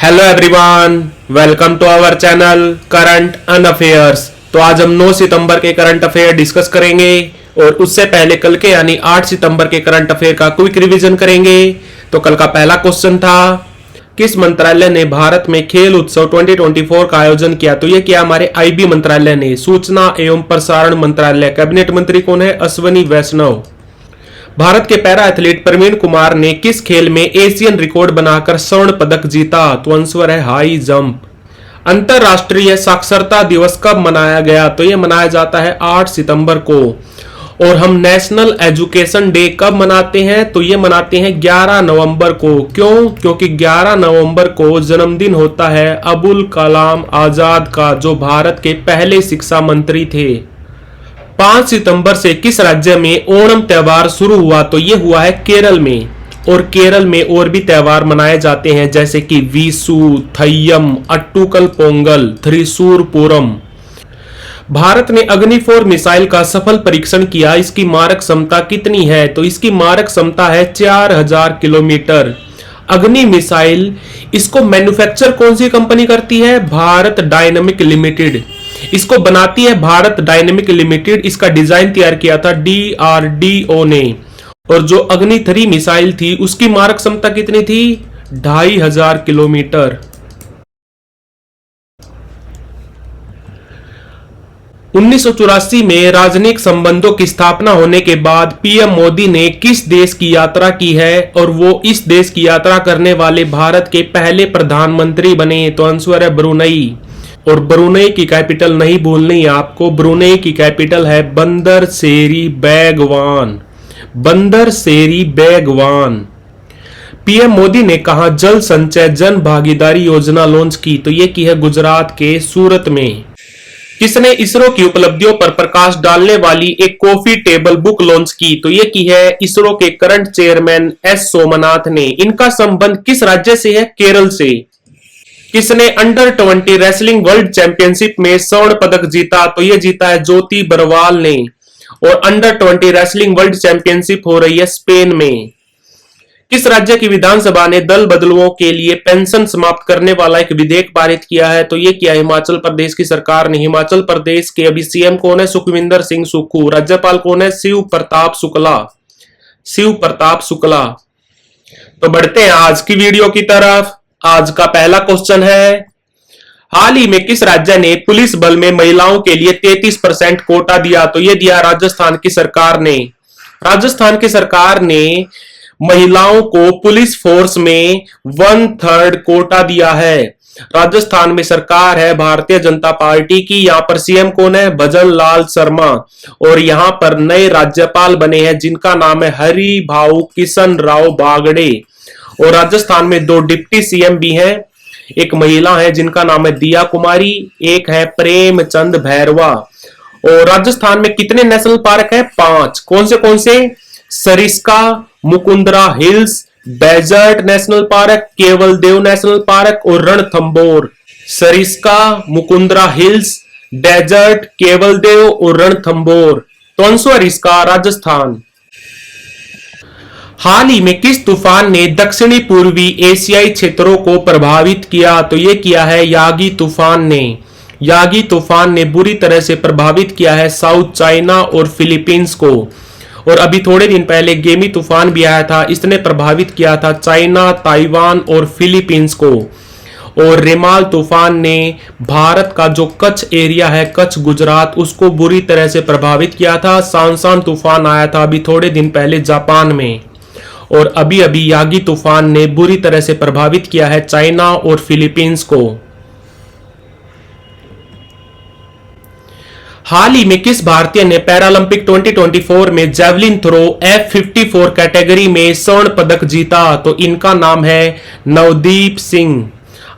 Hello everyone, welcome to our channel current and affairs. तो आज हम 9 सितंबर के करंट अफेयर डिस्कस करेंगे और उससे पहले कल के यानी 8 सितंबर के करंट अफेयर का क्विक रिवीजन करेंगे। तो कल का पहला क्वेश्चन था, किस मंत्रालय ने भारत में खेल उत्सव 2024 का आयोजन किया? तो यह किया हमारे आईबी मंत्रालय ने। सूचना एवं प्रसारण मंत्रालय, कैबिनेट मंत्री कौन है? अश्विनी वैष्णव। भारत के पैरा एथलीट प्रवीण कुमार ने किस खेल में एशियन रिकॉर्ड बनाकर स्वर्ण पदक जीता? तो आंसर है हाई जंप। अंतरराष्ट्रीय साक्षरता दिवस कब मनाया गया? तो यह मनाया जाता है 8 सितंबर को। और हम नेशनल एजुकेशन डे कब मनाते हैं? तो ये मनाते हैं 11 नवंबर को। क्यों? क्योंकि 11 नवंबर को जन्मदिन होता है अबुल कलाम आजाद का, जो भारत के पहले शिक्षा मंत्री थे। 5 सितंबर से किस राज्य में ओणम त्योहार शुरू हुआ? तो यह हुआ है केरल में। और केरल में और भी त्योहार मनाए जाते हैं, जैसे कि विशु, थय्यम, अट्टुकल पोंगल, थ्रिशूर पूरम। भारत ने अग्नि 4 मिसाइल का सफल परीक्षण किया। इसकी मारक क्षमता कितनी है? तो इसकी मारक क्षमता है 4000 किलोमीटर। अग्नि मिसाइल, इसको मैन्युफैक्चर कौन सी कंपनी करती है? Bharat dynamic limited. इसको बनाती है भारत डायनेमिक लिमिटेड। इसका डिजाइन तैयार किया था डीआरडीओ ने। और जो अग्नि 3 मिसाइल थी उसकी मारक क्षमता कितनी थी? 2500 किलोमीटर। 1984 में राजनयिक संबंधों की स्थापना होने के बाद पीएम मोदी ने किस देश की यात्रा की है? और वो इस देश की यात्रा करने वाले भारत के पहले प्रधानमंत्री बने। तो आंसर है ब्रुनई। और ब्रुनई की कैपिटल नहीं भूलनी है आपको। ब्रुनई की कैपिटल है बंदर सेरी बेगवान। बंदर सेरी बेगवान। पीएम मोदी ने कहा जल संचय जन भागीदारी योजना लॉन्च की? तो ये की है गुजरात के सूरत में। किसने इसरो की उपलब्धियों पर प्रकाश डालने वाली एक कॉफी टेबल बुक लॉन्च की? तो ये की है इसरो के करंट चेयरमैन एस सोमनाथ ने। इनका संबंध किस राज्य से है? केरल से। किसने अंडर 20 रेसलिंग वर्ल्ड चैंपियनशिप में स्वर्ण पदक जीता? तो यह जीता है ज्योति बरवाल ने। और अंडर 20 रेसलिंग वर्ल्ड चैंपियनशिप हो रही है स्पेन में। किस राज्य की विधानसभा ने दल बदलुओं के लिए पेंशन समाप्त करने वाला एक विधेयक पारित किया है? तो यह किया हिमाचल प्रदेश की सरकार ने। हिमाचल प्रदेश के अभी सीएम कौन है? सुखविंदर सिंह सुक्खू। राज्यपाल कौन है? शिव प्रताप शुक्ला। शिव प्रताप शुक्ला। तो बढ़ते हैं आज की वीडियो की तरफ। आज का पहला क्वेश्चन है, हाल ही में किस राज्य ने पुलिस बल में महिलाओं के लिए 33% कोटा दिया? तो यह दिया राजस्थान की सरकार ने। राजस्थान की सरकार ने महिलाओं को पुलिस फोर्स में 1/3 कोटा दिया है। राजस्थान में सरकार है भारतीय जनता पार्टी की। यहां पर सीएम कौन है? भजन लाल शर्मा। और यहां पर नए राज्यपाल बने हैं जिनका नाम है हरि भाऊ किशन राव बागड़े। और राजस्थान में 2 डिप्टी सीएम भी हैं। एक महिला है जिनका नाम है दिया कुमारी, एक है प्रेमचंद भैरवा। और राजस्थान में कितने नेशनल पार्क है? 5। कौन से? Sariska, Mukundra hills, desert national park, Keoladeo national park और Ranthambore. Sariska, Mukundra hills, desert, Keoladeo और रणथंबोर। तो आंसर इसका राजस्थान। हाल ही में किस तूफान ने दक्षिणी पूर्वी एशियाई क्षेत्रों को प्रभावित किया? तो यह किया है यागी तूफान ने। यागी तूफान ने बुरी तरह से प्रभावित किया है साउथ चाइना और फिलीपींस को। और अभी थोड़े दिन पहले गेमी तूफान भी आया था। इसने प्रभावित किया था चाइना, ताइवान और फिलीपींस को। और रेमाल तूफान ने भारत का जो कच्छ एरिया है, कच्छ गुजरात, उसको बुरी तरह से प्रभावित किया था। सांसान तूफान आया था अभी थोड़े दिन पहले जापान में। और अभी अभी यागी तूफान ने बुरी तरह से प्रभावित किया है चाइना और फिलीपींस को। हाल ही में किस भारतीय ने पैरालंपिक 2024 में जेवलिन थ्रो F54 कैटेगरी में स्वर्ण पदक जीता? तो इनका नाम है नवदीप सिंह।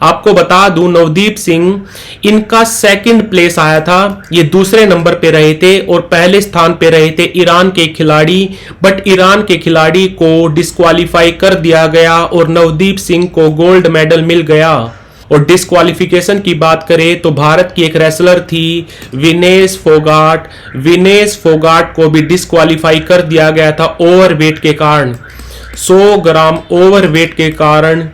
आपको बता दूं, नवदीप सिंह, इनका 2nd प्लेस आया था। ये दूसरे नंबर पे रहे थे और पहले स्थान पे रहे थे ईरान के खिलाड़ी। बट ईरान के खिलाड़ी को डिस्क्वालीफाई कर दिया गया और नवदीप सिंह को गोल्ड मेडल मिल गया। और डिस्क्वालिफिकेशन की बात करें तो भारत की एक रेसलर थी विनेश फोगाट। विनेश फोगाट को भी डिस्क्वालीफाई कर दिया गया था ओवरवेट के कारण। 100 ग्राम ओवरवेट के कारण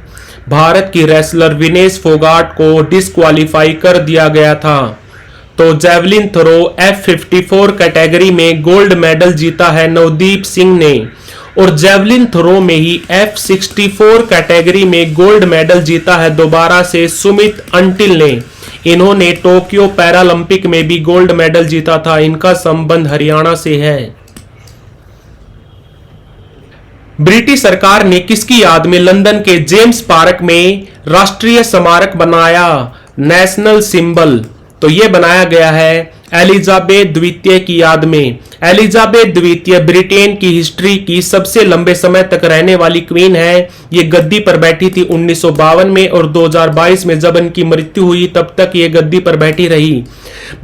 भारत की रेसलर विनेश फोगाट को डिस्क्वालीफाई कर दिया गया था। तो जैवलिन थ्रो F54 कैटेगरी में गोल्ड मेडल जीता है नवदीप सिंह ने, और जैवलिन थ्रो में ही F64 कैटेगरी में गोल्ड मेडल जीता है दोबारा से सुमित अंटिल ने। इन्होंने टोक्यो पैरालंपिक में भी गोल्ड मेडल जीता था। इनका संबंध हरियाणा से है। ब्रिटिश सरकार ने किसकी याद में लंदन के जेम्स पार्क में राष्ट्रीय स्मारक बनाया, नेशनल सिंबल? तो यह बनाया गया है एलिजाबेथ द्वितीय की याद में। एलिजाबेथ द्वितीय ब्रिटेन की हिस्ट्री की सबसे लंबे समय तक रहने वाली क्वीन है। ये गद्दी पर बैठी थी 1952 में, और 2022 में जब इनकी मृत्यु हुई तब तक ये गद्दी पर बैठी रही।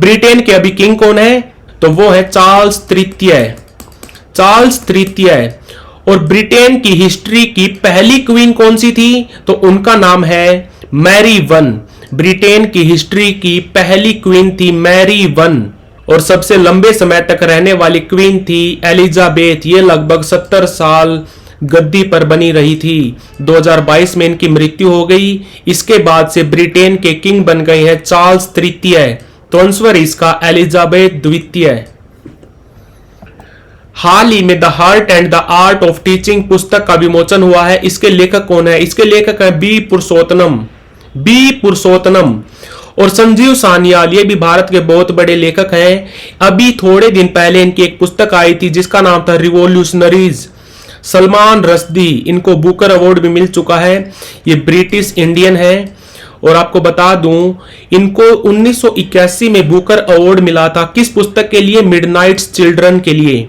ब्रिटेन के अभी किंग कौन है? तो वो है चार्ल्स तृतीय। चार्ल्स तृतीय। और ब्रिटेन की हिस्ट्री की पहली क्वीन कौन सी थी? तो उनका नाम है मैरी वन। ब्रिटेन की हिस्ट्री की पहली क्वीन थी मैरी वन, और सबसे लंबे समय तक रहने वाली क्वीन थी एलिजाबेथ। ये लगभग 70 साल गद्दी पर बनी रही थी। 2022 में इनकी मृत्यु हो गई। इसके बाद से ब्रिटेन के किंग बन गए हैं चार्ल्स तृतीय। तो आंसर इसका एलिजाबेथ द्वितीय। हाल ही में the heart and the art of teaching पुस्तक का विमोचन हुआ है। इसके लेखक कौन है? इसके लेखक है बी पुरुषोत्तम और संजीव सान्याल। ये भी भारत के बहुत बड़े लेखक हैं। अभी थोड़े दिन पहले इनकी एक पुस्तक आई थी जिसका नाम था रिवॉल्यूशनरीज। सलमान रश्दी, इनको बुकर अवार्ड भी मिल चुका है। ये ब्रिटिश इंडियन है। और आपको बता दूं, इनको 1981 में बुकर अवार्ड मिला था। किस पुस्तक के लिए? मिडनाइट्स चिल्ड्रन के लिए।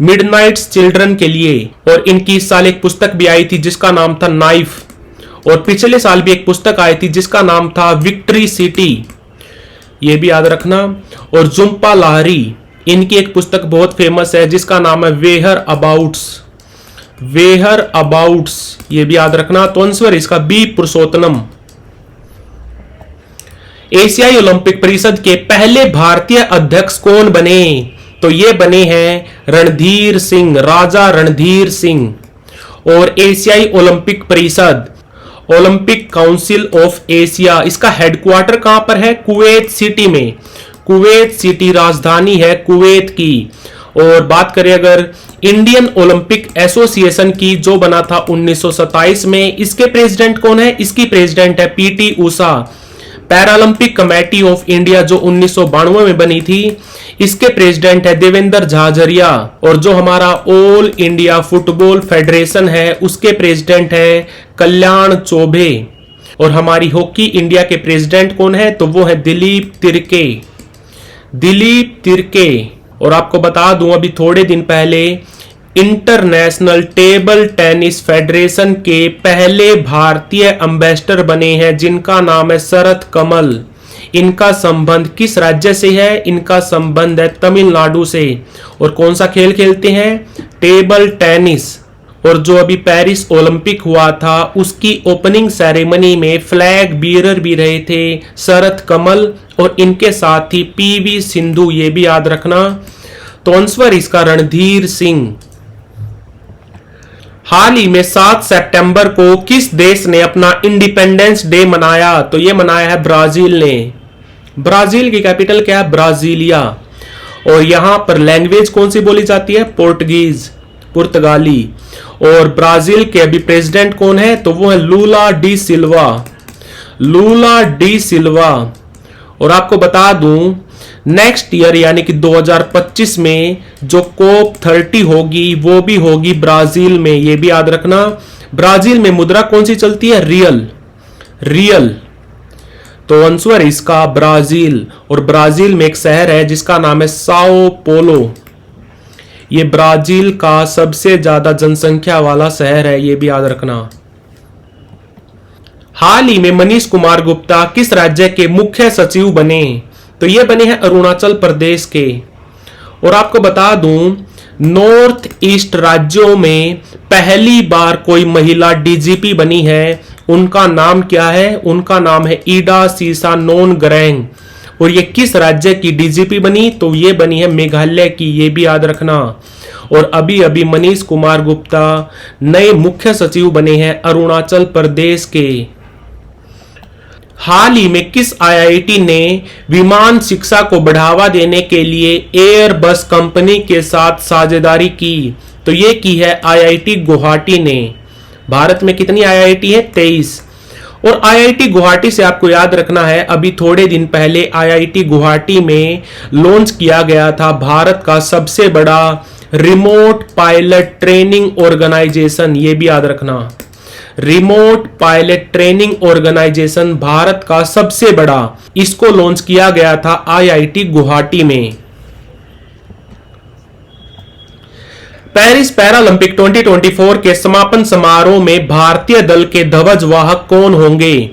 मिडनाइट्स चिल्ड्रन के लिए। और इनकी इस साल एक पुस्तक भी आई थी जिसका नाम था नाइफ। और पिछले साल भी एक पुस्तक आई थी जिसका नाम था विक्ट्री सिटी। ये भी याद रखना। और जुम्पा लाहिरी, इनकी एक पुस्तक बहुत फेमस है जिसका नाम है वेयर अबाउट्स। ये भी याद रखना। तो आंसर इसका बी पुरुषोत्तम। एशियाई ओलंपिक परिषद के पहले भारतीय अध्यक्ष कौन बने? तो ये बने हैं रणधीर सिंह, राजा रणधीर सिंह। और एशियाई ओलंपिक परिषद, ओलंपिक काउंसिल ऑफ एशिया, इसका हेडक्वार्टर कहां पर है? कुवैत सिटी में। कुवैत सिटी राजधानी है कुवैत की। और बात करें अगर इंडियन ओलंपिक एसोसिएशन की, जो बना था 1927 में, इसके प्रेसिडेंट कौन है? इसकी प्रेसिडेंट है PT Usha. Paralympic committee of India जो 1992 में बनी थी, इसके प्रेसिडेंट है देवेंद्र झाझरिया। और जो हमारा ऑल इंडिया फुटबॉल फेडरेशन है उसके प्रेसिडेंट है कल्याण चौबे। और हमारी हॉकी इंडिया के प्रेसिडेंट कौन है? तो वो है दिलीप तिर्के। और आपको बता दूं, अभी थोड़े दिन पहले इंटरनेशनल टेबल टेनिस फेडरेशन के पहले भारतीय एम्बेसडर बने हैं जिनका नाम है शरत कमल। इनका संबंध किस राज्य से है? इनका संबंध है तमिलनाडु से। और कौन सा खेल खेलते हैं? Table tennis. और जो अभी पेरिस ओलंपिक हुआ था उसकी ओपनिंग सेरेमनी में फ्लैग बीयरर भी रहे थे शरत कमल, और इनके साथ ही पीवी सिंधु। ये भी याद रखना। तो आंसर इसका रणधीर सिंह। हाल ही में 7 सितंबर को किस देश ने अपना इंडिपेंडेंस डे मनाया? तो यह मनाया है ब्राजील ने। ब्राजील की कैपिटल क्या है? ब्राजीलिया। और यहां पर लैंग्वेज कौन सी बोली जाती है? पुर्तगाली। और ब्राजील के अभी प्रेसिडेंट कौन है? तो वो है लूला डी सिल्वा। और आपको बता दूं, नेक्स्ट ईयर यानी कि 2025 में जो COP 30 होगी वो भी होगी ब्राजील में। ये भी याद रखना। ब्राजील में मुद्रा कौन सी चलती है? रियल। तो आंसर इसका ब्राजील। और ब्राजील में एक शहर है जिसका नाम है साओ पोलो। ये ब्राजील का सबसे ज्यादा जनसंख्या वाला शहर है। ये भी याद रखना। हाल ही में मनीष कुमार गुप्ता किस राज्य के मुख्य सचिव बने? तो ये बने हैं अरुणाचल प्रदेश के। और आपको बता दूं, नॉर्थ ईस्ट राज्यों में पहली बार कोई महिला डीजीपी बनी है। उनका नाम क्या है? उनका नाम है ईडा सीसा नोनग्रेंग। और ये किस राज्य की डीजीपी बनी? तो ये बनी है मेघालय की। ये भी याद रखना। और अभी अभी मनीष कुमार गुप्ता नए मुख्य सचिव बने हैं अरुणाचल प्रदेश के। हाल ही में किस आईआईटी ने विमान शिक्षा को बढ़ावा देने के लिए एयरबस कंपनी के साथ साझेदारी की? तो ये की है आईआईटी गुवाहाटी ने। भारत में कितनी आईआईटी है? 23। और आईआईटी गुवाहाटी से आपको याद रखना है, अभी थोड़े दिन पहले आईआईटी गुवाहाटी में लॉन्च किया गया था भारत का सबसे बड़ा रिमोट पायलट ट्रेनिंग ऑर्गेनाइजेशन। ये भी याद रखना, remote pilot training organisation Bharat का सबसे बड़ा, इसको लॉन्च किया गया था आईआईटी गुवाहाटी में। पेरिस पैरालंपिक 2024 के समापन समारोह में भारतीय दल के ध्वजवाहक कौन होंगे?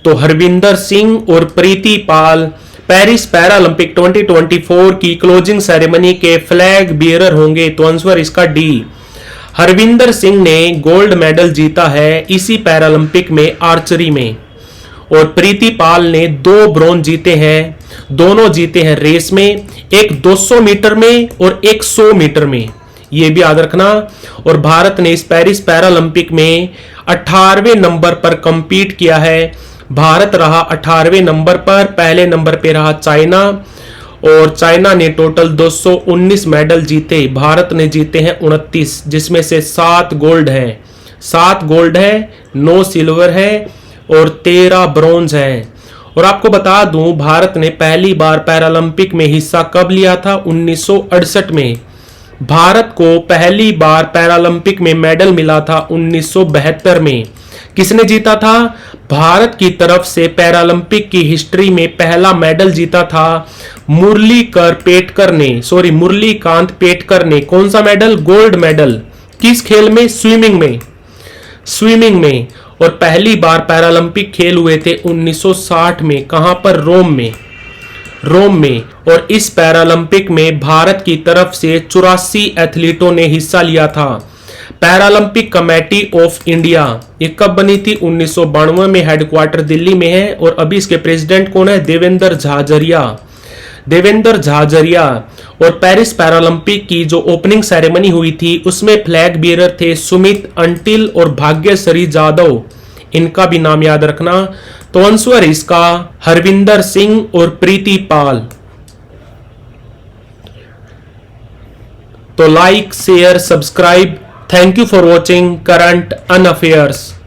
तो हरविंदर सिंह और प्रीति पाल पेरिस पैरालंपिक 2024 की क्लोजिंग सेरेमनी के फ्लैग बियरर होंगे। तो आंसर इसका डी। हरविंदर सिंह ने गोल्ड मेडल जीता है इसी पैरालंपिक में आर्चरी में, और प्रीति पाल ने 2 ब्रॉन्ज जीते हैं। दोनों जीते हैं रेस में, एक 200 मीटर में और एक 100 मीटर में, ये भी याद रखना। और भारत ने इस पेरिस पैरालंपिक में 18वें नंबर पर कंपीट किया है। भारत रहा 18वें नंबर पर, पहले नंबर पे रहा चाइना, और चाइना ने टोटल 219 मेडल जीते, भारत ने जीते हैं 29, जिसमें से 7 गोल्ड है, 7 गोल्ड है, 9 सिल्वर है और 13 ब्रॉन्ज है। और आपको बता दूं, भारत ने पहली बार पैरालंपिक में हिस्सा कब लिया था? 1968 में। भारत को पहली बार पैरालंपिक में मेडल मिला था 1972 में। किसने जीता था? भारत की तरफ से पैरालंपिक की हिस्ट्री में पहला मेडल जीता था मुरलीकांत पेटकर ने। कौन सा मेडल? Gold medal. किस खेल में? स्विमिंग में, स्विमिंग में। और पहली बार पैरालंपिक खेल हुए थे 1960 में। कहां पर? रोम में, रोम में। और इस पैरालंपिक में भारत की तरफ से 84 एथलीटों ने हिस्सा लिया था। पैरालंपिक कमेटी ऑफ इंडिया ये कब बनी थी? 1992 में। हेडक्वार्टर दिल्ली में है। और अभी इसके प्रेसिडेंट कौन है? देवेंद्र झाझरिया, देवेंद्र झाझरिया। और पेरिस पैरालंपिक की जो ओपनिंग सेरेमनी हुई थी उसमें फ्लैग बियरर थे सुमित अंटिल और भाग्यश्री जाधव, इनका भी नाम याद रखना। तो आंसर इसका हरविंदर सिंह और प्रीति पाल। तो like, share, subscribe. Thank you for watching current and affairs.